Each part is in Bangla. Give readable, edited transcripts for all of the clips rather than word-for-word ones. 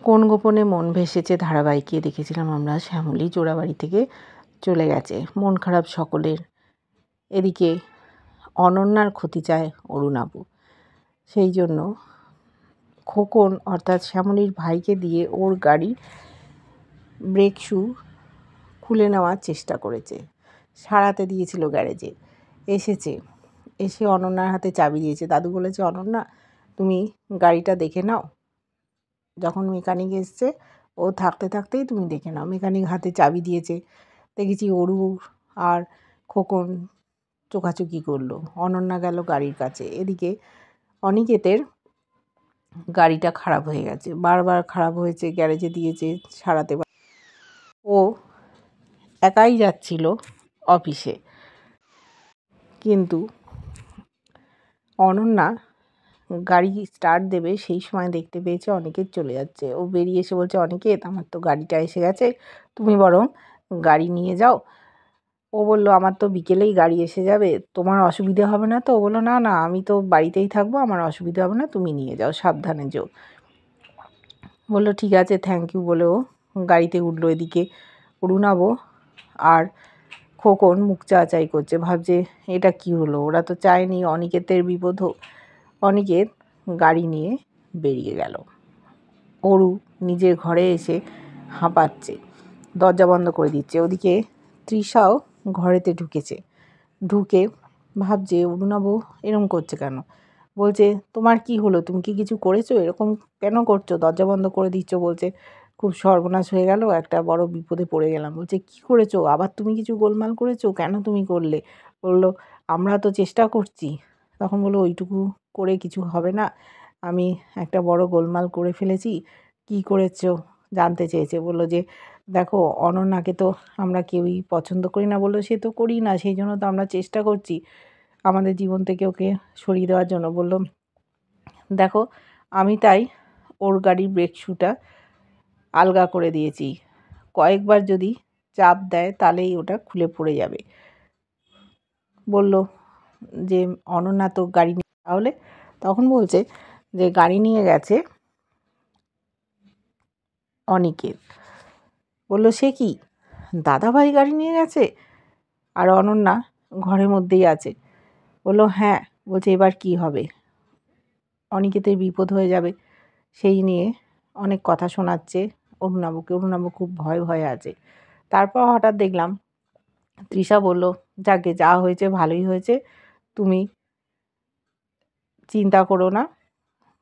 কোন গোপনে মন ভেসেছে ধারাবাহিকে দেখেছিলাম আমরা শ্যামলী জোড়াবাড়ি থেকে চলে গেছে, মন খারাপ সকলের। এদিকে অনন্যার ক্ষতি চায় অরুণাবু, সেই জন্য খোকন অর্থাৎ শ্যামলীর ভাইকে দিয়ে ওর গাড়ির ব্রেক শু খুলে নেওয়ার চেষ্টা করেছে, সারাতে দিয়েছিল গ্যারেজে। এসে অনন্যার হাতে চাবি দিয়েছে। দাদু বলেছে, অনন্যা তুমি গাড়িটা দেখে নাও, যখন মেকানিক এসছে ও থাকতেই তুমি দেখে নাও। মেকানিক হাতে চাবি দিয়েছে। দেখেছি অরু আর খোকন চোখাচোখি করলো। অনন্যা গেল গাড়ির কাছে। এদিকে অনিকেতের গাড়িটা খারাপ হয়ে গেছে, বারবার খারাপ হয়েছে, গ্যারেজে দিয়েছে, সারাতে। ও একাই যাচ্ছিল অফিসে, কিন্তু অনন্যা গাড়ি স্টার্ট দেবে সেই সময় দেখতে পেয়েছে অনিকেত চলে যাচ্ছে। ও বেরিয়ে এসে বলছে, অনিকেত আমার তো গাড়িটা এসে গেছে, তুমি বরং গাড়ি নিয়ে যাও। ও বলল, আমার তো বিকেলেই গাড়ি এসে যাবে, তোমার অসুবিধে হবে না তো? ও বললো, না না, আমি তো বাড়িতেই থাকবো, আমার অসুবিধা হবে না, তুমি নিয়ে যাও, সাবধানে যেও। বললো ঠিক আছে, থ্যাংক ইউ বলে ও গাড়িতে উঠলো। এদিকে অরুণাবু আর খোকন মুখ চাচাই করছে, ভাবছে এটা কি হলো, ওরা তো চায়নি অনিকেতের বিপদ হোক। অনিকেত গাড়ি নিয়ে বেরিয়ে গেল। অরু নিজের ঘরে এসে হাঁপাচ্ছে, দরজা বন্ধ করে দিচ্ছে। ওদিকে তৃষাও ঘরেতে ঢুকে ভাবছে অরুণাবু এরকম করছে কেন। বলছে, তোমার কি হলো, তুমি কি কিছু করেছো, এরকম কেন করছো, দরজা বন্ধ করে দিচ্ছ? বলছে, খুব সর্বনাশ হয়ে গেল, একটা বড় বিপদে পড়ে গেলাম। বলছে, কি করেছো, আবার তুমি কিছু গোলমাল করেছো, কেন তুমি করলে? বললো, আমরা তো চেষ্টা করছি। তখন বললো, ওইটুকু করে কিছু হবে না, আমি একটা বড় গোলমাল করে ফেলেছি। কি করেছো জানতে চেয়েছে। বললো যে, দেখো অনন্যাকে তো আমরা কেউই পছন্দ করি না। বললো, সে তো করি না, সেই জন্য তো আমরা চেষ্টা করছি আমাদের জীবন থেকে ওকে সরিয়ে দেওয়ার জন্য। বললো, দেখো আমি তাই ওর গাড়ির ব্রেক শুটা আলগা করে দিয়েছি, কয়েকবার যদি চাপ দেয় তাহলেই ওটা খুলে পড়ে যাবে। বলল যে, অনন্যা তো গাড়ি নিয়ে তাহলে? তখন বলছে যে গাড়ি নিয়ে গেছে অনিকেত। বলল, সে কি, দাদাভাই গাড়ি নিয়ে গেছে আর অনন্যা ঘরের মধ্যেই আছে? বললো, হ্যাঁ। বলছে, এবার কি হবে, অনিকেতের বিপদ হয়ে যাবে, সেই নিয়ে অনেক কথা শোনাচ্ছে অরুণাবুকে। অরুণাবু খুব ভয়ে আছে। তারপর হঠাৎ দেখলাম তৃষা বলল, যাকে যা হয়েছে ভালোই হয়েছে, তুমি চিন্তা করো না,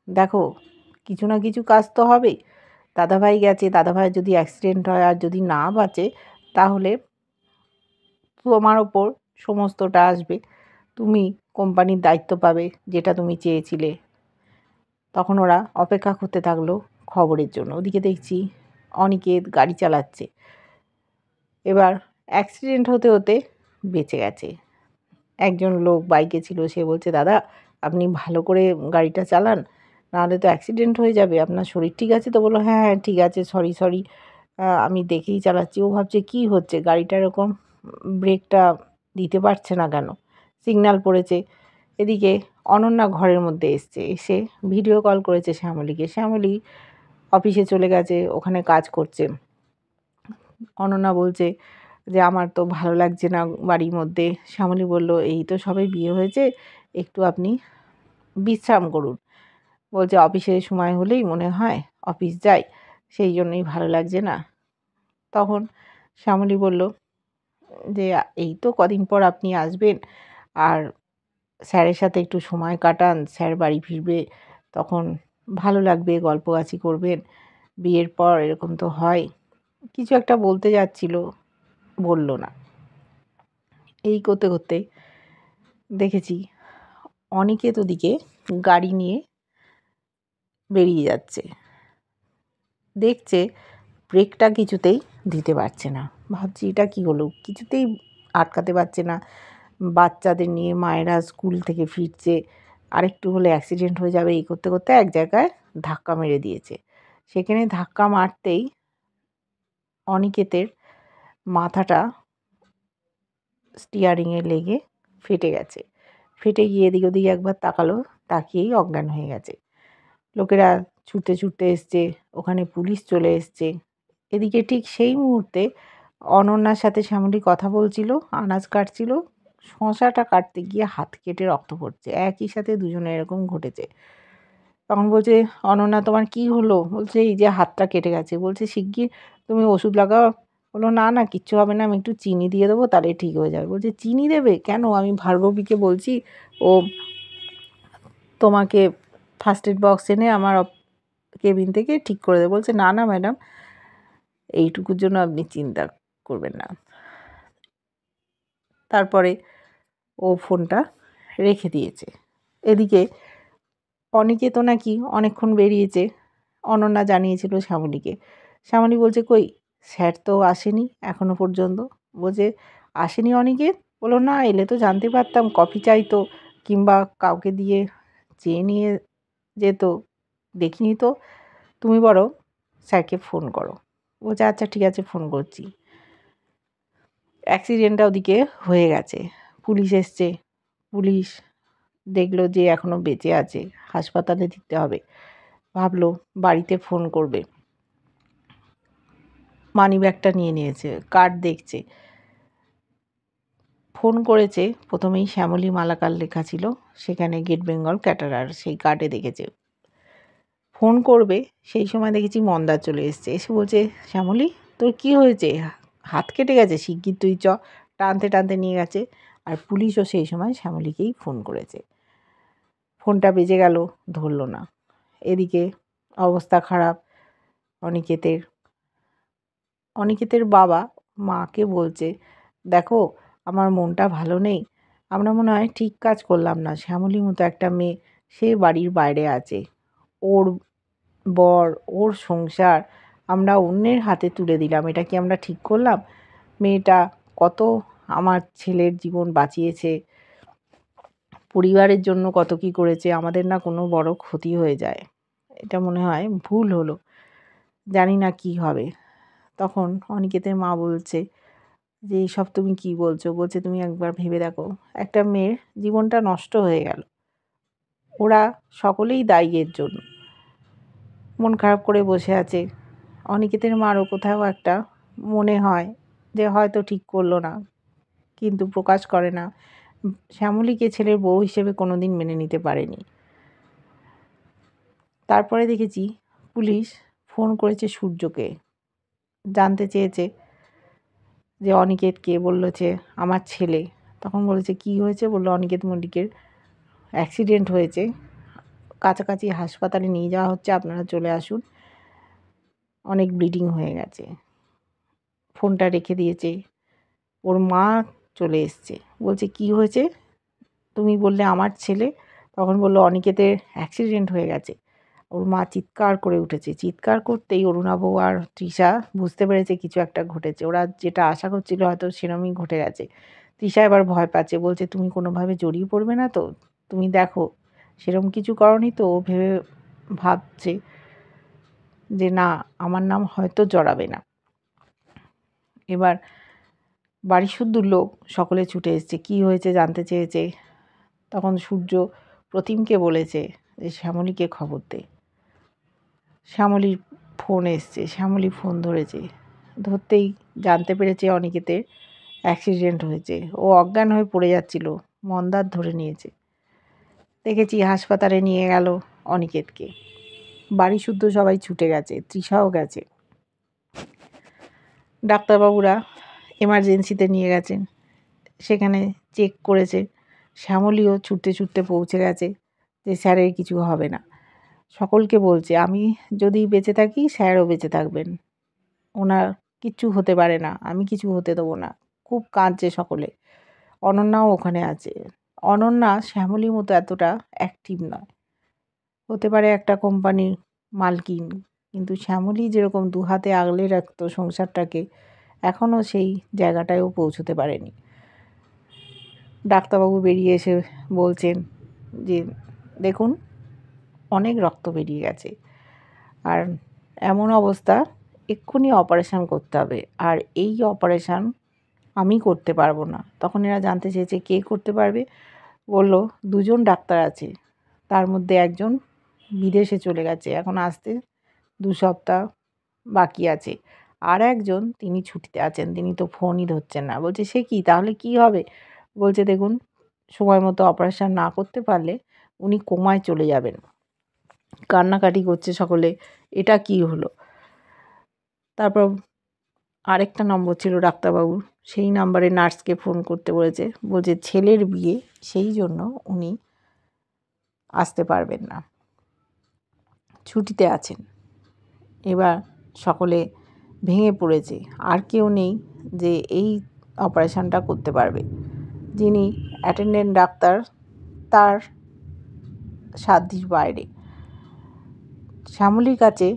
দেখো কিছু না কিছু কাজ তো হবেই। দাদাভাই গেছে, দাদাভাইয়ের যদি অ্যাক্সিডেন্ট হয় আর যদি না বাঁচে, তাহলে তোমার ওপর সমস্তটা আসবে, তুমি কোম্পানির দায়িত্ব পাবে, যেটা তুমি চেয়েছিলে। তখন ওরা অপেক্ষা করতে থাকলো খবরের জন্য। ওদিকে দেখছি অনিকেত গাড়ি চালাচ্ছে, এবার অ্যাক্সিডেন্ট হতে বেঁচে গেছে। একজন লোক বাইকে ছিল, সে বলছে, দাদা আপনি ভালো করে গাড়িটা চালান, নাহলে তো অ্যাক্সিডেন্ট হয়ে যাবে, আপনার শরীর ঠিক আছে তো? বললো, হ্যাঁ হ্যাঁ ঠিক আছে, সরি, আমি দেখেই চালাচ্ছি। ও ভাবছে কী হচ্ছে, গাড়িটা এরকম ব্রেকটা দিতে পারছে না কেন, সিগন্যাল পড়েছে। এদিকে অনন্যা ঘরের মধ্যে এসে ভিডিও কল করেছে শ্যামলীকে। শ্যামলী অফিসে চলে গেছে, ওখানে কাজ করছে। অনন্যা বলছে যে, আমার তো ভালো লাগছে না বাড়ির মধ্যে। শ্যামলী বলল, এই তো সবে বিয়ে হয়েছে, একটু আপনি বিশ্রাম করুন। বলছে, অফিসের সময় হলেই মনে হয় অফিস যাই, সেই জন্যই ভালো লাগছে না। তখন শ্যামলী বলল যে, এই তো কদিন পর আপনি আসবেন, আর স্যারের সাথে একটু সময় কাটান, স্যার বাড়ি ফিরবে, তখন ভালো লাগবে, গল্পগাছি করবেন, বিয়ের পর এরকম তো হয়। কিছু একটা বলতে যাচ্ছিল, বলল না। এই করতে দেখেছি অনিকেত ওদিকে গাড়ি নিয়ে বেরিয়ে যাচ্ছে, দেখছে ব্রেকটা কিছুতেই দিতে পারছে না। ভাবছি এটা কি হলো, কিছুতেই আটকাতে পারছে না। বাচ্চাদের নিয়ে মায়েরা স্কুল থেকে ফিরছে, আরেকটু হলে অ্যাক্সিডেন্ট হয়ে যাবে। এই করতে এক জায়গায় ধাক্কা মেরে দিয়েছে। সেখানে ধাক্কা মারতেই অনিকেতের মাথাটা স্টিয়ারিংয়ে লেগে ফেটে গেছে। ফেটে গিয়ে এদিক ওদিক একবার তাকালো, তাকিয়েই অজ্ঞান হয়ে গেছে। লোকেরা ছুটতে ছুটতে এসছে, ওখানে পুলিশ চলে এসছে। এদিকে ঠিক সেই মুহূর্তে অনন্যার সাথে শ্যামলী কথা বলছিল, আনাজ কাটছিল। শসাটা কাটতে গিয়ে হাত কেটে রক্ত পড়ছে। একই সাথে দুজনে এরকম ঘটেছে। তখন বলছে, অনন্যা তোমার কি হলো? বলছে এই যে হাতটা কেটে গেছে। বলছে শিগগির তুমি ওষুধ লাগাও। বললো না না কিচ্ছু হবে না, আমি একটু চিনি দিয়ে দেবো তাহলে ঠিক হয়ে যাবে। বলছে চিনি দেবে কেন? আমি ভার্গবীকে বলছি ও তোমাকে ফার্স্ট এড বক্স এনে আমার কেবিন থেকে ঠিক করে দেবে। বলছে না না ম্যাডাম, এইটুকুর জন্য আপনি চিন্তা করবেন না। তারপরে ও ফোনটা রেখে দিয়েছে। এদিকে অনিকেত নাকি অনেকক্ষণ বেরিয়েছে, অনন্যা জানিয়েছিল শ্যামলীকে। শ্যামলী বলছে কই স্যার তো আসেনি এখনো পর্যন্ত। বলছে আসেনি অনিকেত? বললো না, এলে তো জানতে পারতাম, কফি চাইতো কিংবা কাউকে দিয়ে চেয়ে নিয়ে যেত, দেখিনি তো। তুমি বরং স্যারকে ফোন করো। বলছে আচ্ছা ঠিক আছে, ফোন করছি। অ্যাক্সিডেন্টটা ওদিকে হয়ে গেছে, পুলিশ এসছে। পুলিশ দেখলো যে এখনও বেঁচে আছে, হাসপাতালে দিতে হবে। ভাবলো বাড়িতে ফোন করবে। মানিব্যাগটা নিয়ে নিয়েছে, কার্ড দেখছে। ফোন করেছে, প্রথমেই শ্যামলী মালাকার লেখা ছিল, সেখানে গেট বেঙ্গল ক্যাটারার সেই কার্ডে দেখেছে। ফোন করবে সেই সময় দেখেছি মন্দার চলে এসছে। এসে বলছে শ্যামলী তোর কি হয়েছে? হাত কেটে গেছে, শিগগির তুই চ। টানতে টানতে নিয়ে গেছে। আর পুলিশও সেই সময় শ্যামলীকেই ফোন করেছে। ফোনটা বেজে গেল, ধরল না। এদিকে অবস্থা খারাপ অনিকেতের। অনিকেতের বাবা মাকে বলছে দেখো আমার মনটা ভালো নেই, আমরা মনে হয় ঠিক কাজ করলাম না। শ্যামলীর মতো একটা মেয়ে সে বাড়ির বাইরে আছে, ওর বর, ওর সংসার আমরা অন্যের হাতে তুলে দিলাম, এটা কি আমরা ঠিক করলাম? মেয়েটা কত আমার ছেলের জীবন বাঁচিয়েছে, পরিবারের জন্য কত কি করেছে, আমাদের না কোনো বড় ক্ষতি হয়ে যায়, এটা মনে হয় ভুল হলো, জানি না কি হবে। তখন অনিকেতের মা বলছে যে এইসব তুমি কি বলছো? বলছে তুমি একবার ভেবে দেখো, একটা মেয়ের জীবনটা নষ্ট হয়ে গেল, ওরা সকলেই দায়ী এর জন্য। মন খারাপ করে বসে আছে। অনিকেতের মারও কোথাও একটা মনে হয় যে হয়তো ঠিক করলো না, কিন্তু প্রকাশ করে না। শ্যামলীকে ছেলের বউ হিসেবে কোনোদিন মেনে নিতে পারেনি। তারপরে দেখেছি পুলিশ ফোন করেছে সূর্যকে, জানতে চেয়েছে যে অনিকেত কে। বলছে আমার ছেলে। তখন বলেছে কি হয়েছে? বললো অনিকেত মল্লিকের অ্যাক্সিডেন্ট হয়েছে, কাছাকাছি হাসপাতালে নিয়ে যাওয়া হচ্ছে, আপনারা চলে আসুন, অনেক ব্লিডিং হয়ে গেছে। ফোনটা রেখে দিয়েছে। ওর মা চলে এসছে, বলছে কি হয়েছে? তুমি বললে আমার ছেলে। তখন বললো অনিকেতের অ্যাক্সিডেন্ট হয়ে গেছে। ওর মা চিৎকার করে উঠেছে। চিৎকার করতেই অরুণাবু আর তৃষা বুঝতে পেরেছে কিছু একটা ঘটেছে। ওরা যেটা আশা করছিল হয়তো সেরকমই ঘটে গেছে। তৃষা এবার ভয় পাচ্ছে, বলছে তুমি কোনোভাবে জড়িয়ে পড়বে না তো? তুমি দেখো সেরকম কিছু করনি তো? ও ভাবছে যে না, আমার নাম হয়তো জড়াবে না। এবার বাড়ি শুদ্ধ লোক সকলে ছুটে এসছে, কী হয়েছে জানতে চেয়েছে। তখন সূর্য প্রতিমকে বলেছে যে শ্যামলীকে খবর দে। শ্যামলীর ফোন এসছে, শ্যামলী ফোন ধরেছে। ধরতেই জানতে পেরেছে অনিকেতের অ্যাক্সিডেন্ট হয়েছে। ও অজ্ঞান হয়ে পড়ে যাচ্ছিল, মন্দার ধরে নিয়েছে। দেখেছি হাসপাতালে নিয়ে গেল অনিকেতকে। বাড়ি শুদ্ধ সবাই ছুটে গেছে, তৃষাও গেছে। ডাক্তারবাবুরা এমার্জেন্সিতে নিয়ে গেছেন, সেখানে চেক করেছে। শ্যামলীও ছুটতে ছুটতে পৌঁছে গেছে যে স্যারের কিছু হবে না। সকলকে বলছে আমি যদি বেঁচে থাকি স্যারও বেঁচে থাকবেন, ওনার কিচ্ছু হতে পারে না, আমি কিছু হতে দেবো না। খুব কাঁদছে সকলে। অনন্যাও ওখানে আছে। অনন্যা শ্যামলীর মতো এতটা অ্যাক্টিভ নয়, হতে পারে একটা কোম্পানির মালকিন, কিন্তু শ্যামলী যেরকম দু হাতে আগলে রাখতো সংসারটাকে, এখনও সেই জায়গাটায়ও পৌঁছতে পারেনি। ডাক্তারবাবু বেরিয়ে এসে বলছেন যে দেখুন অনেক রক্ত বেরিয়ে গেছে, আর এমন অবস্থা এক্ষুনি অপারেশান করতে হবে, আর এই অপারেশান আমি করতে পারবো না। তখন এরা জানতে চেয়েছে কে করতে পারবে। বলল দুজন ডাক্তার আছে, তার মধ্যে একজন বিদেশে চলে গেছে, এখন আসতে 2 সপ্তাহ বাকি আছে। আর একজন তিনি ছুটিতে আছেন, তিনি তো ফোনই ধরছেন না। বলছে সে কি, তাহলে কি হবে? বলছে দেখুন, সময় মতো অপারেশন না করতে পারলে উনি কোমায় চলে যাবেন। কান্নাকাটি করছে সকলে, এটা কি হলো? তারপর আরেকটা নম্বর ছিল ডাক্তারবাবুর, সেই নাম্বারে নার্সকে ফোন করতে বলেছে। বলছে ছেলের বিয়ে, সেই জন্য উনি আসতে পারবেন না, ছুটিতে আছেন। এবার সকলে ভেঙে পড়েছে, আর কেউ নেই যে এই অপারেশনটা করতে পারবে। যিনি অ্যাটেন্ডেন্ট ডাক্তার, তার সাধ্যের বাইরে। শ্যামলীর কাছে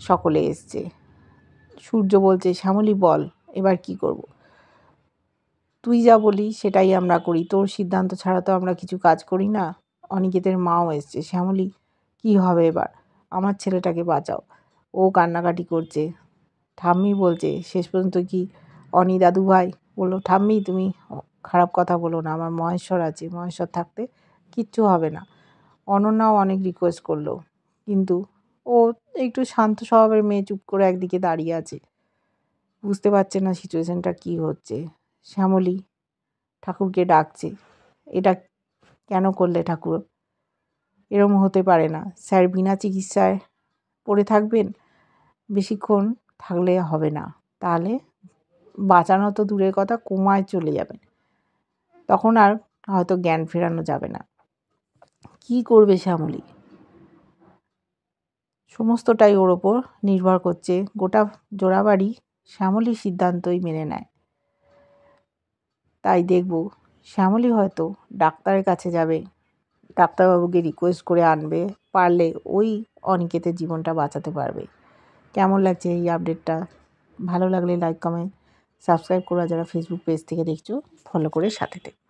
সকলে এসছে। সূর্য বলছে, শ্যামলী বল, এবার কি করব? তুই যা বলি সেটাই আমরা করি, তোর সিদ্ধান্ত ছাড়া তো আমরা কিছু কাজ করি না। অনিকেতের মাও এসছে। শ্যামলী, কি হবে এবার? আমার ছেলেটাকে বাঁচাও। ও কান্নাকাটি করছে। ঠাম্মি বলছে, শেষ পর্যন্ত কি অনি দাদু ভাই বললো, ঠাম্মি তুমি খারাপ কথা বলো না, আমার মহেশ্বর আছে, মহেশ্বর থাকতে কিচ্ছু হবে না। অনন্যাও অনেক রিকোয়েস্ট করলো, কিন্তু ও একটু শান্ত স্বভাবের মেয়ে, চুপ করে একদিকে দাঁড়িয়ে আছে, বুঝতে পারছে না সিচুয়েশনটা কি হচ্ছে। শ্যামলী ঠাকুরকে ডাকছে, এটা কেন করলে ঠাকুর? এরম হতে পারে না। স্যার বিনা চিকিৎসায় পড়ে থাকবেন? বেশিক্ষণ থাকলে হবে না, তাহলে বাঁচানো তো দূরের কথা, কোমায় চলে যাবেন, তখন আর হয়তো জ্ঞান ফেরানো যাবে না। কি করবে শ্যামলী? সমস্তটাই ওর ওপর নির্ভর করছে। গোটা জোড়াবাড়ি শ্যামলীর সিদ্ধান্তই মেনে নেয়। তাই দেখব শ্যামলী হয়তো ডাক্তারের কাছে যাবে, ডাক্তারবাবুকে রিকোয়েস্ট করে আনবে, পারলে ওই অনিকেতের জীবনটা বাঁচাতে পারবে। কেমন লাগছে এই আপডেটটা? ভালো লাগলে লাইক, কমেন্ট, সাবস্ক্রাইব করো। যারা ফেসবুক পেজ থেকে দেখছো, ফলো করে সাথে থেকো।